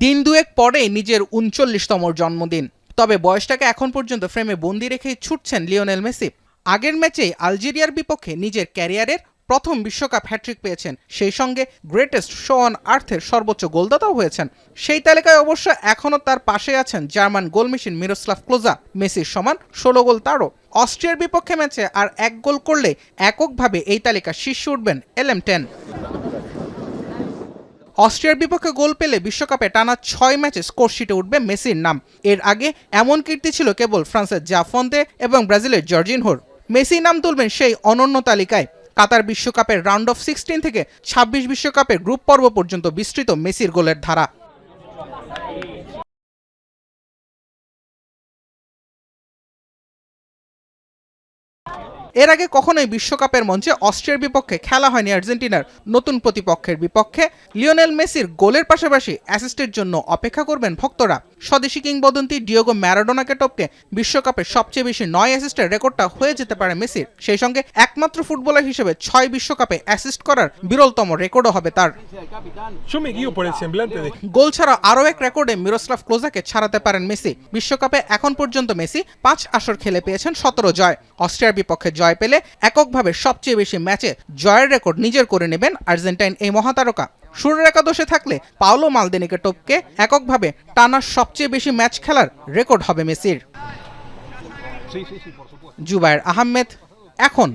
দিন দুয়েক পরেই নিজের ৩৯তম জন্মদিন, তবে বয়সটাকে এখন পর্যন্ত ফ্রেমে বন্দি রেখেই ছুটছেন লিওনেল মেসি। আগের ম্যাচেই আলজেরিয়ার বিপক্ষে নিজের ক্যারিয়ারের প্রথম বিশ্বকাপ হ্যাট্রিক পেয়েছেন, সেই সঙ্গে গ্রেটেস্ট শো অন আর্থের সর্বোচ্চ গোলদাতাও হয়েছেন। সেই তালিকায় অবশ্য এখনও তার পাশে আছেন জার্মান গোলমেশিন মিরোস্লাভ ক্লোজা, মেসির সমান ১৬ গোল তারও। অস্ট্রিয়ার বিপক্ষে ম্যাচে আর এক গোল করলে এককভাবে এই তালিকা শীর্ষে উঠবেন LM10। অস্ট্রিয়ার বিপক্ষে গোল পেলে বিশ্বকাপে টানা ৬ ম্যাচে স্কোরশিটে উঠবে মেসির নাম। এর আগে এমন কীর্তি ছিল কেবল ফ্রান্সের জাফন্তে এবং ব্রাজিলের জর্জিনহোর। মেসি নাম তুলবেন সেই অনন্য তালিকায়। কাতার বিশ্বকাপের রাউন্ড অফ 16 থেকে ২৬ বিশ্বকাপের গ্রুপ পর্ব পর্যন্ত বিস্তৃত মেসির গোলের ধারা। এর আগে কখনোই বিশ্বকাপের মঞ্চে অস্ট্রিয়ার বিপক্ষে খেলা হয়নি আর্জেন্টিনার। নতুন প্রতিপক্ষের বিপক্ষে লিওনেল মেসির গোলের পাশাপাশি অ্যাসিস্টের জন্য অপেক্ষা করবেন ভক্তরা। স্বদেশি কিংবদন্তি ডিয়েগো ম্যারাডোনাকে টপকে বিশ্বকাপে সবচেয়ে বেশি ৯ অ্যাসিস্টের রেকর্ডটা হয়ে যেতে পারে মেসির। সেই সঙ্গে একমাত্র ফুটবলার হিসেবে ৬ বিশ্বকাপে অ্যাসিস্ট করার বিরলতম রেকর্ডও হবে তার। গোল ছাড়া আরও এক রেকর্ডে মিরোস্লাভ ক্লোজাকে ছাড়াতে পারেন মেসি। বিশ্বকাপে এখন পর্যন্ত মেসি ৫ আসর খেলে পেয়েছেন ১৭ জয়। অস্ট্রিয়ার বিপক্ষে জয় পেলে এককভাবে সবচেয়ে বেশি ম্যাচে জয়ের রেকর্ড নিজের করে নেবেন আর্জেন্টাইন এই মহাতারকা। শুরুর একাদশে থাকলে পাওলো মালদিনিকে টপকে এককভাবে টানা সবচেয়ে বেশি ম্যাচ খেলার রেকর্ড হবে মেসির। জুবায়ের আহমেদ, এখন।